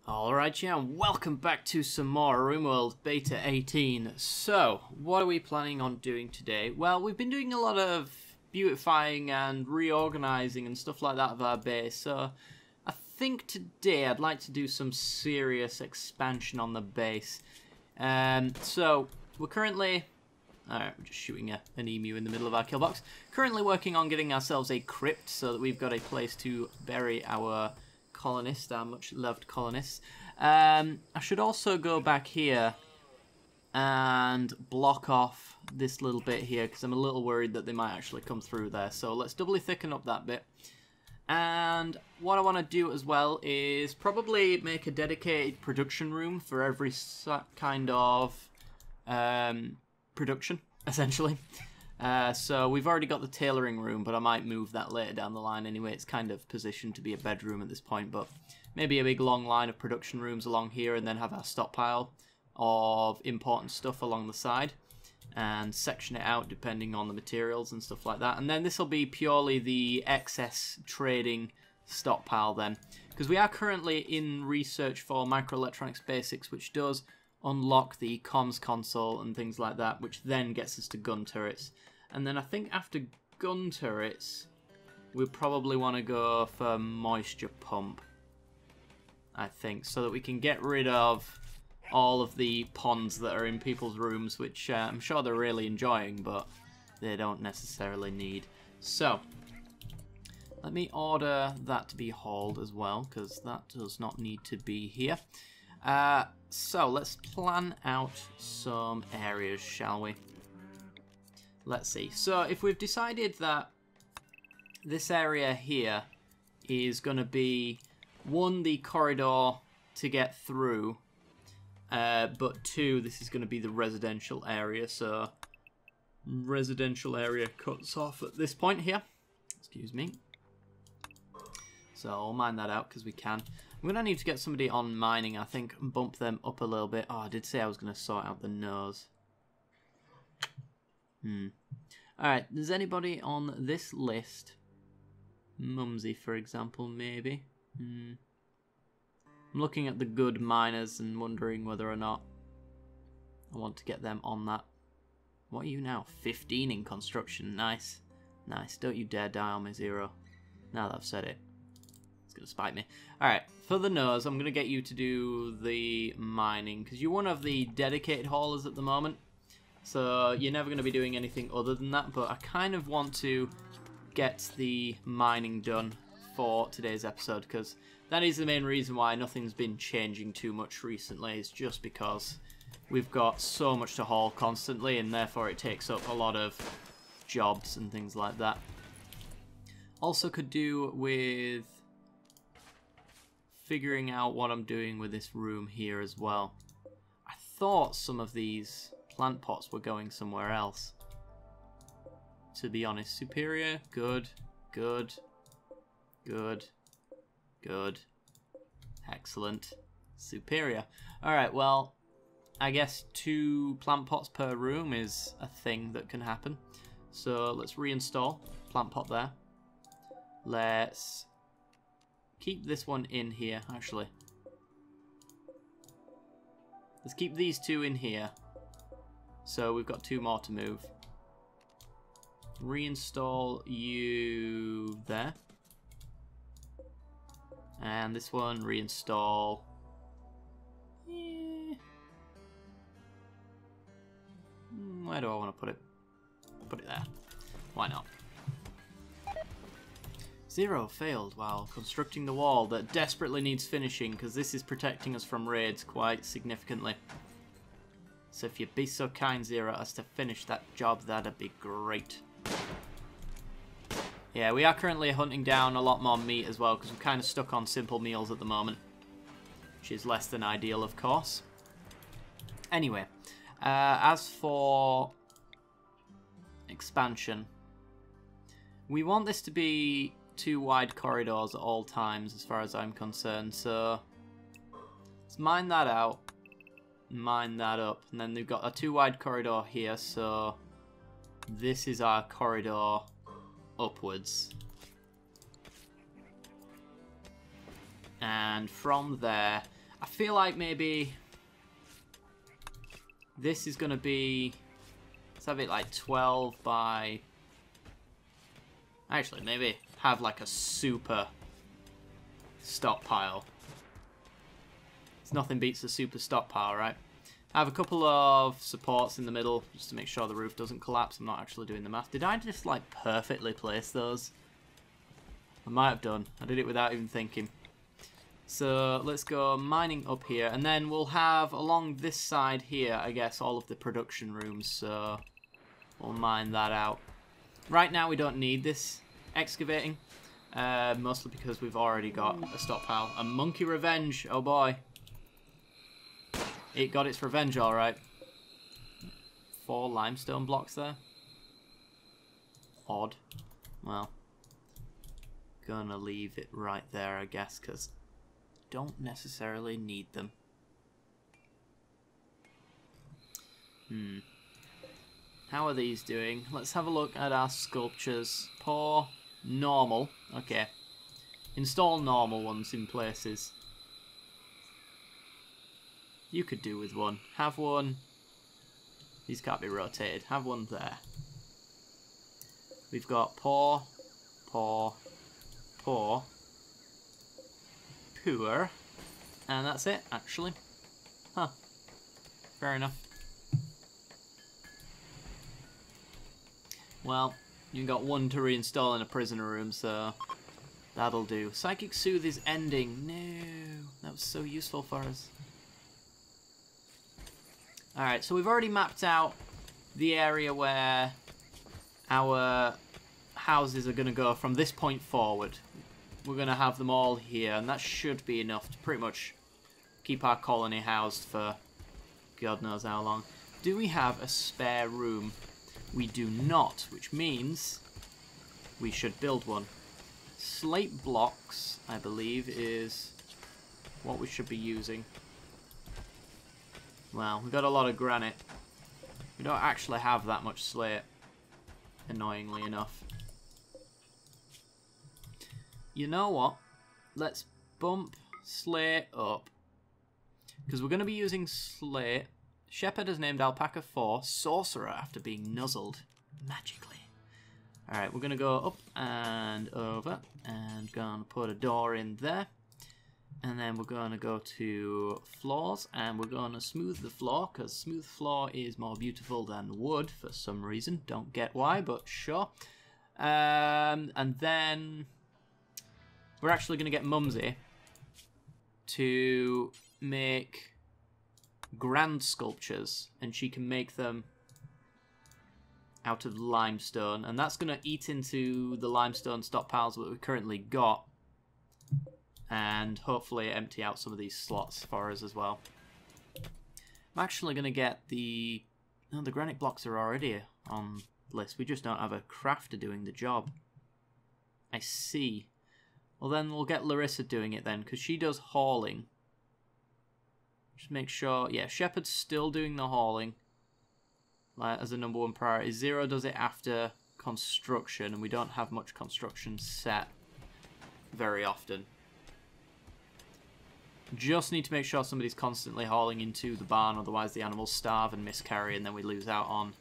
Alright, yeah, welcome back to some more Rimworld Beta 18. So, what are we planning on doing today? Well, we've been doing a lot of beautifying and reorganizing and stuff like that of our base, so I think today I'd like to do some serious expansion on the base. So, we're currently... Alright, we're just shooting an emu in the middle of our kill box. Currently working on getting ourselves a crypt so that we've got a place to bury our colonists, our much loved colonists. I should also go back here and block off this little bit here because I'm a little worried that they might actually come through there. So let's doubly thicken up that bit. And what I want to do as well is probably make a dedicated production room for every kind of production, essentially. So we've already got the tailoring room, but I might move that later down the line anyway. It's kind of positioned to be a bedroom at this point, but maybe a big long line of production rooms along here and then have our stockpile of important stuff along the side and section it out depending on the materials and stuff like that. And then this will be purely the excess trading stockpile then, because we are currently in research for microelectronics basics, which does unlock the comms console and things like that, which then gets us to gun turrets. And then I think after gun turrets, we probably want to go for moisture pump, I think, so that we can get rid of all of the ponds that are in people's rooms, which I'm sure they're really enjoying, but they don't necessarily need. So, let me order that to be hauled as well, because that does not need to be here. So let's plan out some areas, shall we? Let's see. So if we've decided that this area here is going to be, one, the corridor to get through, but two, this is going to be the residential area. So residential area cuts off at this point here. Excuse me. So I'll mine that out because we can. I'm going to need to get somebody on mining, I think, and bump them up a little bit. Oh, I did say I was going to sort out the nose. Alright, does anybody on this list? Mumsy, for example, maybe. I'm looking at the good miners and wondering whether or not I want to get them on that. What are you now? 15 in construction. Nice. Nice. Don't you dare die on me, Zero. Now that I've said it. It's going to spite me. Alright, for the nose, I'm going to get you to do the mining, because you're one of the dedicated haulers at the moment. So you're never going to be doing anything other than that, but I kind of want to get the mining done for today's episode, because that is the main reason why nothing's been changing too much recently. It's just because we've got so much to haul constantly, and therefore it takes up a lot of jobs and things like that. Also could do with figuring out what I'm doing with this room here as well. I thought some of these plant pots were going somewhere else, to be honest. Superior, good, good, good, good, excellent, superior. Alright, well, I guess 2 plant pots per room is a thing that can happen. So let's reinstall plant pot there. Let's keep this one in here, actually. Let's keep these 2 in here. So we've got 2 more to move. Reinstall you there. And this one, reinstall. Where do I want to put it? Put it there. Why not? Zero failed while constructing the wall that desperately needs finishing, because this is protecting us from raids quite significantly. So if you'd be so kind, Zero, as to finish that job, that'd be great. Yeah, we are currently hunting down a lot more meat as well, because we're kind of stuck on simple meals at the moment, which is less than ideal, of course. Anyway, as for expansion, we want this to be 2 wide corridors at all times as far as I'm concerned, so let's mine that out, mine that up, and then we've got a 2 wide corridor here, so this is our corridor upwards. And from there, I feel like maybe this is going to be... Let's have it like 12 by... Actually, maybe have like a super stockpile. It's nothing beats a super stockpile, right? I have a couple of supports in the middle just to make sure the roof doesn't collapse. I'm not actually doing the math. Did I just like perfectly place those? I might have done. I did it without even thinking. So let's go mining up here, and then we'll have along this side here, I guess, all of the production rooms. So we'll mine that out. Right now we don't need this excavating, mostly because we've already got a stockpile. A monkey revenge, oh boy. It got its revenge, alright. 4 limestone blocks there. Odd. Well, gonna leave it right there, I guess, because don't necessarily need them. How are these doing? Let's have a look at our sculptures. Poor, normal. Okay. Install normal ones in places. You could do with one. Have one. These can't be rotated. Have one there. We've got poor, poor, poor, poor. And that's it, actually. Huh. Fair enough. Well, you've got one to reinstall in a prisoner room, so that'll do. Psychic Soothe is ending. No, that was so useful for us. Alright, so we've already mapped out the area where our houses are going to go from this point forward. We're going to have them all here, and that should be enough to pretty much keep our colony housed for God knows how long. Do we have a spare room? We do not, which means we should build one. Slate blocks, I believe, is what we should be using. Well, we've got a lot of granite. We don't actually have that much slate, annoyingly enough. You know what? Let's bump slate up. Because we're going to be using slate. Shepherd has named Alpaca 4 Sorcerer after being nuzzled magically. Alright, we're going to go up and over. And going to put a door in there. And then we're going to go to floors, and we're going to smooth the floor, because smooth floor is more beautiful than wood for some reason. Don't get why, but sure. And then we're actually going to get Mumsy to make grand sculptures, and she can make them out of limestone, and that's going to eat into the limestone stockpiles that we've currently got. And hopefully empty out some of these slots for us as well. I'm actually going to get the... No, the granite blocks are already on the list. We just don't have a crafter doing the job. I see. Well, then we'll get Larissa doing it then, because she does hauling. Just make sure... Yeah, Shepherd's still doing the hauling. Like, as a #1 priority. Zero does it after construction, and we don't have much construction set very often. Just need to make sure somebody's constantly hauling into the barn, otherwise the animals starve and miscarry, and then we lose out on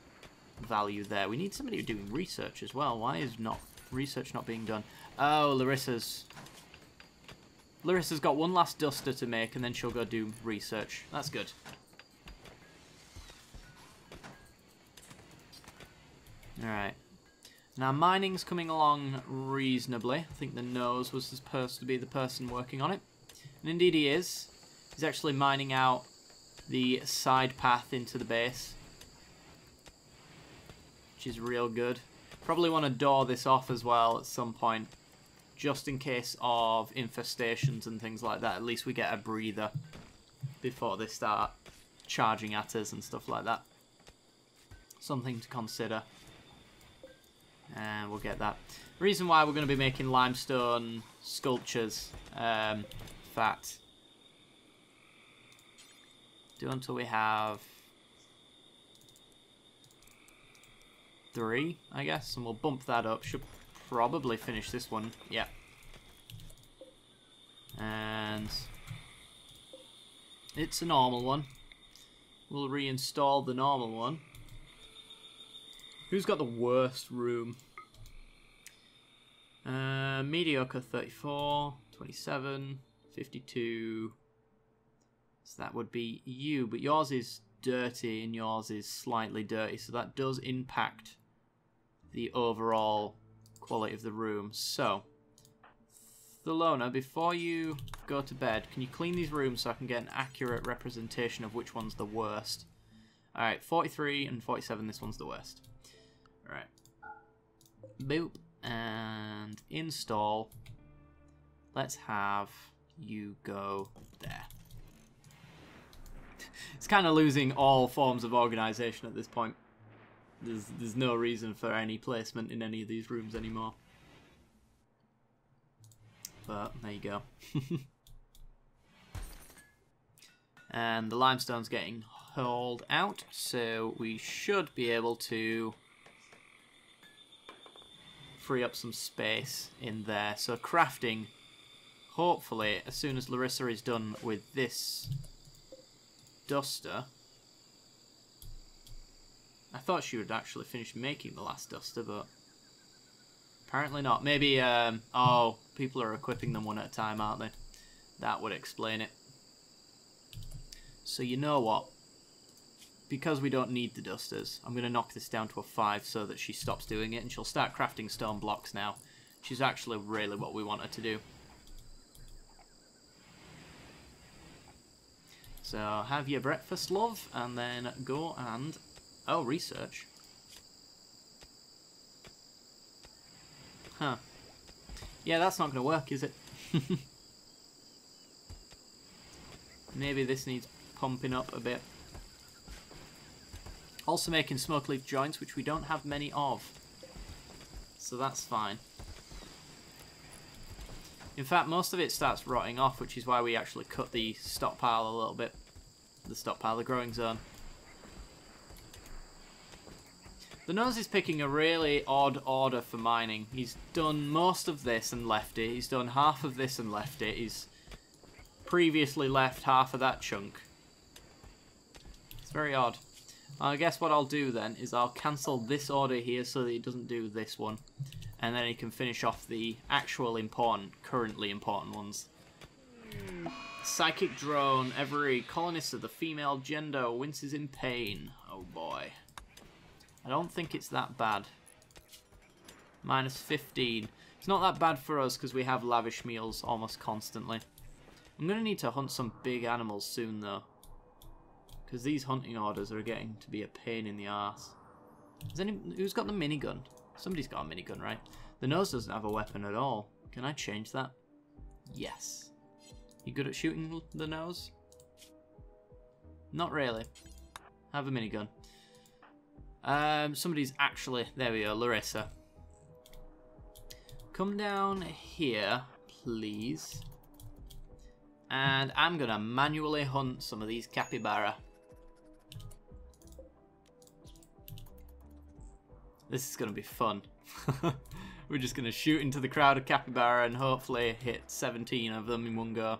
value there. We need somebody doing research as well. Why is research not being done? Oh, Larissa's got one last duster to make, and then she'll go do research. That's good. Alright. Now, mining's coming along reasonably. I think the nose was supposed to be the person working on it. And indeed he is. He's actually mining out the side path into the base, which is real good. Probably want to door this off as well at some point, just in case of infestations and things like that. At least we get a breather before they start charging at us and stuff like that. Something to consider. And we'll get that. Reason why we're going to be making limestone sculptures. Do until we have 3, I guess, and we'll bump that up. Should probably finish this one. Yeah. And It's a normal one. We'll reinstall the normal one. Who's got the worst room? Mediocre 34, 27, 52. So that would be you, but yours is dirty and yours is slightly dirty, so that does impact the overall quality of the room. So, Thelona, before you go to bed, can you clean these rooms so I can get an accurate representation of which one's the worst? Alright, 43 and 47, this one's the worst. Alright. Boop. And install. Let's have you go there. It's kind of losing all forms of organisation at this point. There's no reason for any placement in any of these rooms anymore. But there you go. And the limestone's getting hauled out, so we should be able to free up some space in there. So crafting, hopefully, as soon as Larissa is done with this duster. I thought she would actually finish making the last duster, but apparently not. Maybe, oh, people are equipping them one at a time, aren't they? That would explain it. So you know what? Because we don't need the dusters, I'm going to knock this down to a 5 so that she stops doing it, and she'll start crafting stone blocks now. Which is actually really what we want her to do. So have your breakfast, love, and then go and... Oh, research. Huh. Yeah, that's not going to work, is it? Maybe this needs pumping up a bit. Also making smoke leaf joints, which we don't have many of. So that's fine. In fact, most of it starts rotting off, which is why we actually cut the stockpile a little bit. The stockpile, the growing zone. The nose is picking a really odd order for mining. He's done most of this and left it. He's done half of this and left it. He's previously left half of that chunk. It's very odd. I guess what I'll do then is I'll cancel this order here so that he doesn't do this one. And then he can finish off the actual important, currently important ones. Psychic drone. Every colonist of the female gender winces in pain. Oh boy. I don't think it's that bad. Minus 15. It's not that bad for us because we have lavish meals almost constantly. I'm going to need to hunt some big animals soon though. Because these hunting orders are getting to be a pain in the arse. Who's got the minigun? Somebody's got a minigun, right? The nose doesn't have a weapon at all. Can I change that? Yes. You good at shooting the nose? Not really. Have a minigun. Somebody's actually... There we go, Larissa. Come down here, please. And I'm going to manually hunt some of these capybara. This is going to be fun. We're just going to shoot into the crowd of capybara and hopefully hit 17 of them in one go.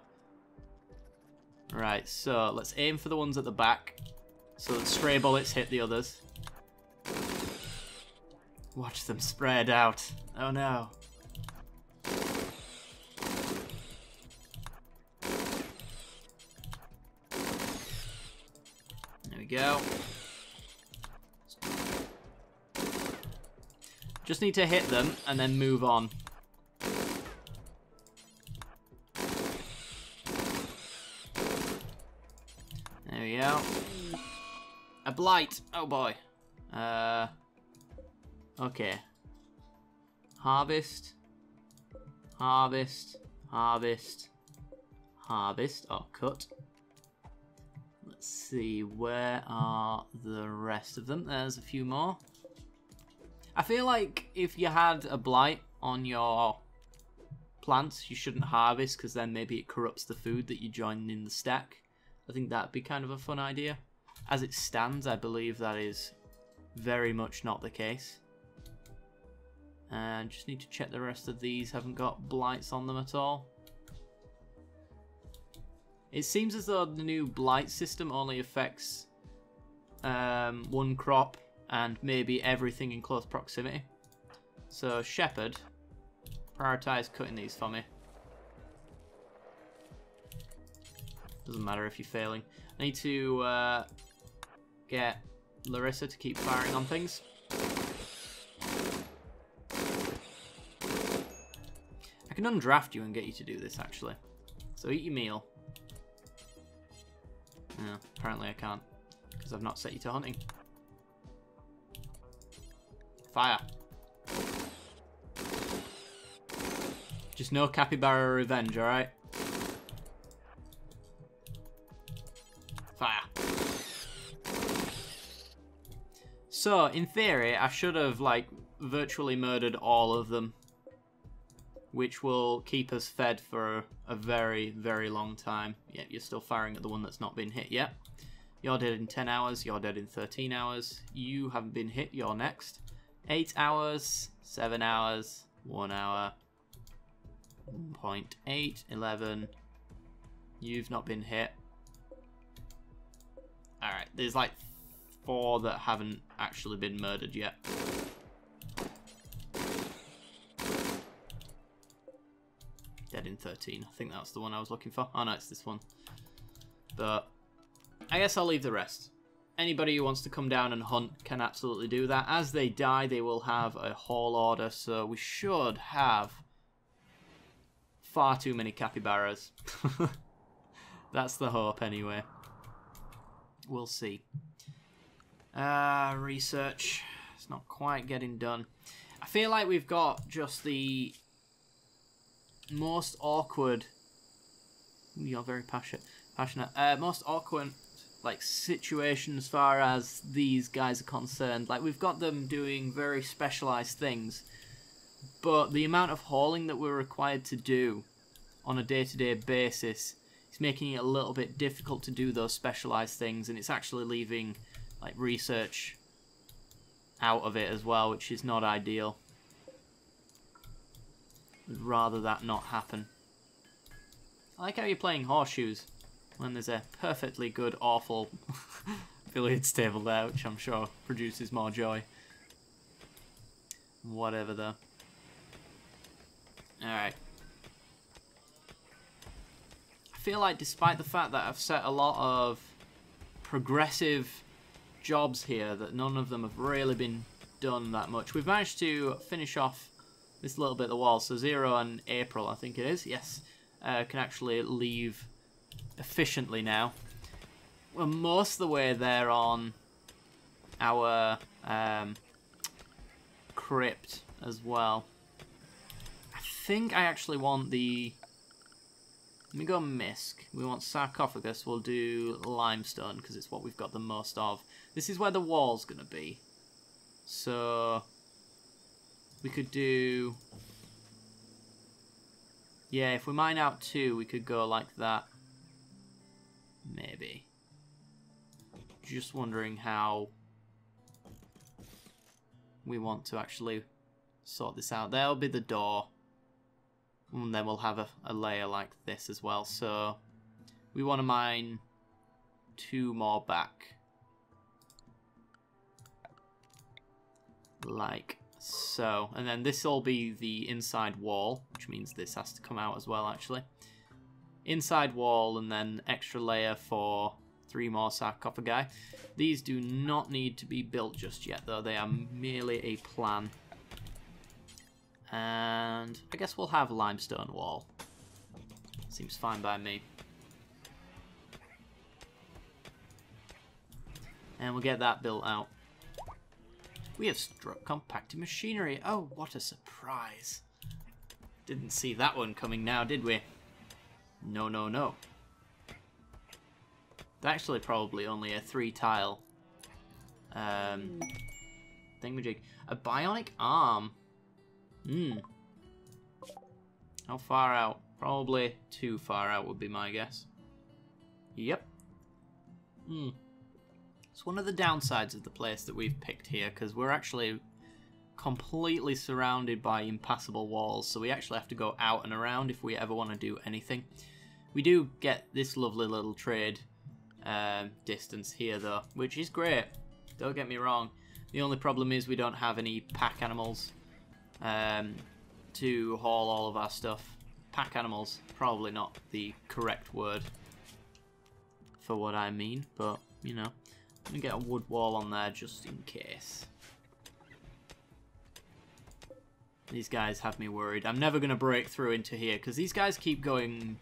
Right, so let's aim for the ones at the back so that stray bullets hit the others. Watch them spread out. Oh no. There we go. Just need to hit them and then move on. There we go. A blight. Oh boy. Okay. Harvest. Harvest. Harvest. Harvest. Oh, cut. Let's see. Where are the rest of them? There's a few more. I feel like if you had a blight on your plants, you shouldn't harvest because then maybe it corrupts the food that you join in the stack. I think that'd be kind of a fun idea. As it stands, I believe that is very much not the case. And just need to check the rest of these haven't got blights on them at all. It seems as though the new blight system only affects one crop and maybe everything in close proximity. So, Shepherd, prioritise cutting these for me. Doesn't matter if you're failing. I need to get Larissa to keep firing on things. I can undraft you and get you to do this, actually. So eat your meal. No, apparently I can't, because I've not set you to hunting. Fire. Just no capybara revenge, alright? Fire. So, in theory, I should have, like, virtually murdered all of them, which will keep us fed for a very, very long time. Yet you're still firing at the one that's not been hit yet. You're dead in 10 hours, you're dead in 13 hours. You haven't been hit, you're next. 8 hours, 7 hours, 1 hour, 1.8, 11. You've not been hit. Alright, there's like 4 that haven't actually been murdered yet. Dead in 13. I think that's the one I was looking for. Oh no, it's this one. But I guess I'll leave the rest. Anybody who wants to come down and hunt can absolutely do that. As they die, they will have a haul order, so we should have far too many capybaras. That's the hope anyway. We'll see. Research. It's not quite getting done. I feel like we've got just the most awkward... You're very passionate. Most awkward like situation as far as these guys are concerned. Like, we've got them doing very specialized things, but the amount of hauling that we're required to do on a day-to-day basis is making it a little bit difficult to do those specialized things, and it's actually leaving like research out of it as well, which is not ideal. I'd rather that not happen. I like how you're playing horseshoes when there's a perfectly good, awful affiliate stable there, which I'm sure produces more joy. Whatever, though. Alright. I feel like despite the fact that I've set a lot of progressive jobs here, that none of them have really been done that much. We've managed to finish off this little bit of the wall. So Zero and April, I think it is, yes, can actually leave efficiently now. We're most of the way there on our crypt as well. I think I actually want the... Let me go Misk. We want sarcophagus. We'll do limestone because it's what we've got the most of. This is where the wall's going to be. So we could do... Yeah, if we mine out 2, we could go like that. Maybe. Just wondering how we want to actually sort this out. There'll be the door. And then we'll have a layer like this as well. So we want to mine 2 more back. Like so. And then this will be the inside wall, which means this has to come out as well, actually. Inside wall, and then extra layer for 3 more sarcophagi. These do not need to be built just yet, though. They are merely a plan. And I guess we'll have limestone wall. Seems fine by me. And we'll get that built out. We have struck compacted machinery. Oh, what a surprise. Didn't see that one coming now, did we? No, no, no. It's actually probably only a 3-tile thingamajig. A bionic arm. How far out? Probably too far out would be my guess. Yep. It's one of the downsides of the place that we've picked here, because we're actually completely surrounded by impassable walls, so we actually have to go out and around if we ever want to do anything. We do get this lovely little trade distance here, though, which is great. Don't get me wrong. The only problem is we don't have any pack animals to haul all of our stuff. Pack animals, probably not the correct word for what I mean, but, you know, I'm going to get a wood wall on there just in case. These guys have me worried. I'm never going to break through into here, because these guys keep going,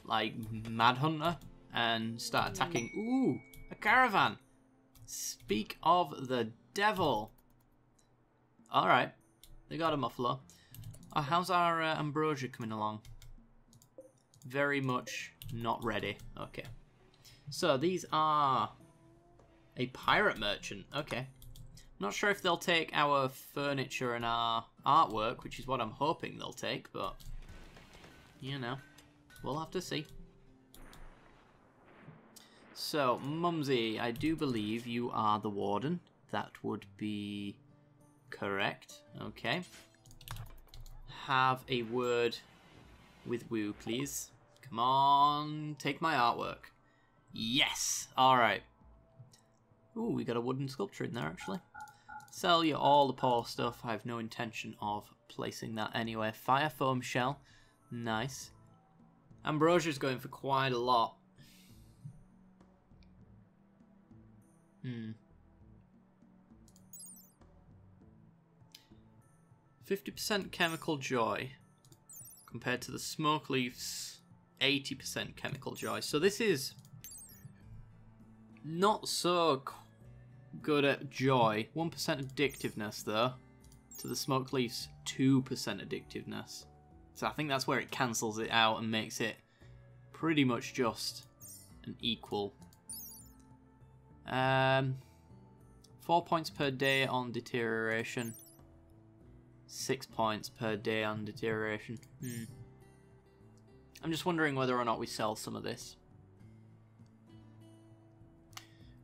like, Mad Hunter and start attacking. Ooh, a caravan. Speak of the devil. Alright, they got a muffler. Oh, how's our ambrosia coming along? Very much not ready. Okay. So these are a pirate merchant. Okay. Not sure if they'll take our furniture and our artwork, which is what I'm hoping they'll take, but, you know, we'll have to see. So, Mumsy, I do believe you are the warden. That would be correct. Okay. Have a word with Woo, please. Come on, take my artwork. Yes! Alright. Ooh, we got a wooden sculpture in there, actually. Sell you all the poor stuff. I have no intention of placing that anywhere. Fire foam shell. Nice. Ambrosia's going for quite a lot. 50% chemical joy compared to the smoke leaf's 80% chemical joy. So this is not so good at joy. 1% addictiveness though, to the smoke leaf's 2% addictiveness. So I think that's where it cancels it out and makes it pretty much just an equal. 4 points per day on deterioration. 6 points per day on deterioration. I'm just wondering whether or not we sell some of this.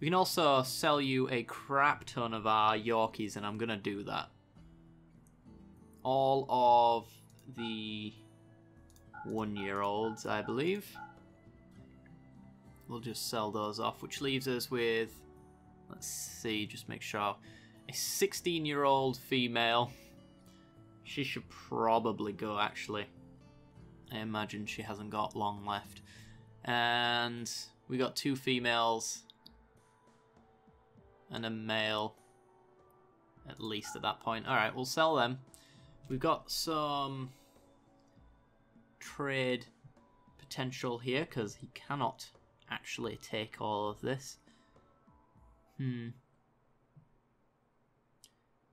We can also sell you a crap ton of our Yorkies, and I'm going to do that. All of the 1-year-olds, I believe. We'll just sell those off, which leaves us with, let's see, just make sure, a 16-year-old female. She should probably go, actually. I imagine she hasn't got long left. And we got 2 females and a male, at least at that point. Alright, we'll sell them. We've got some trade potential here, because he cannot actually take all of this.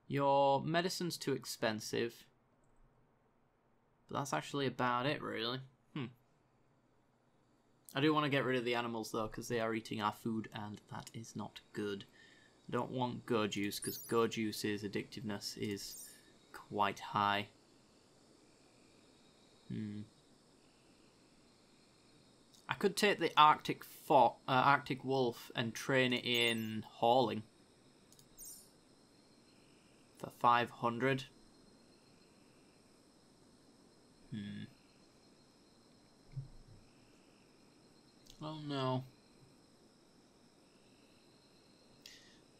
Your medicine's too expensive. But that's actually about it, really. I do want to get rid of the animals, though, because they are eating our food, and that is not good. I don't want go juice, because go juice's addictiveness is quite high. I could take the Arctic wolf and train it in hauling for 500. Oh no.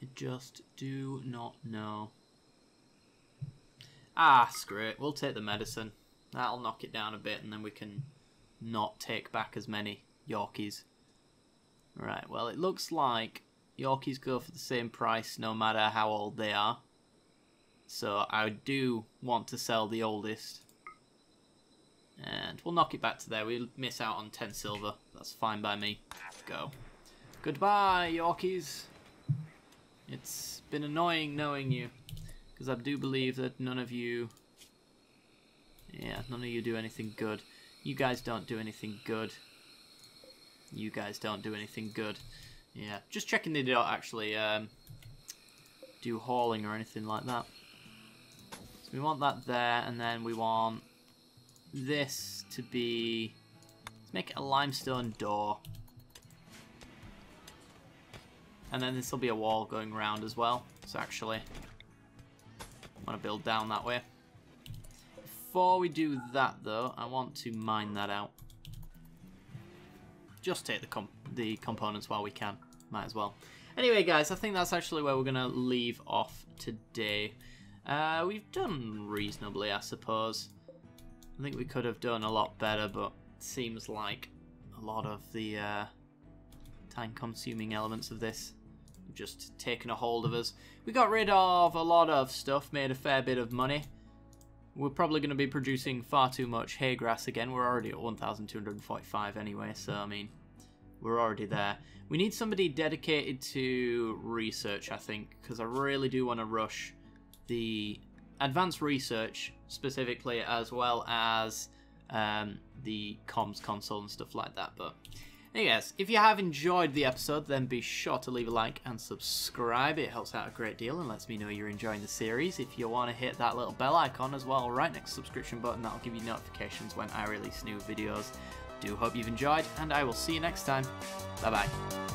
I just do not know. Ah, screw it. We'll take the medicine. That'll knock it down a bit, and then we can not take back as many Yorkies. Right, well, it looks like Yorkies go for the same price no matter how old they are. So I do want to sell the oldest. And we'll knock it back to there. We'll miss out on 10 silver. That's fine by me. Go. Goodbye, Yorkies. It's been annoying knowing you, because I do believe that none of you... Yeah, none of you do anything good. You guys don't do anything good. You guys don't do anything good. Yeah, just checking they don't actually do hauling or anything like that. So we want that there, and then we want this to be... Let's make it a limestone door. And then this will be a wall going around as well. So actually, I want to build down that way. Before we do that, though, I want to mine that out. just take the components while we can. Might as well. Anyway, guys, I think that's actually where we're going to leave off today. We've done reasonably, I suppose. I think we could have done a lot better, but it seems like a lot of the time-consuming elements of this have just taken a hold of us. We got rid of a lot of stuff, made a fair bit of money. We're probably going to be producing far too much hay grass again. We're already at 1,245 anyway, so I mean, we're already there. We need somebody dedicated to research, I think, because I really do want to rush the advanced research specifically, as well as the comms console and stuff like that. But anyways, if you have enjoyed the episode, then be sure to leave a like and subscribe. It helps out a great deal and lets me know you're enjoying the series. If you want to hit that little bell icon as well right next to the subscription button, that'll give you notifications when I release new videos. Do hope you've enjoyed, and I will see you next time. Bye bye.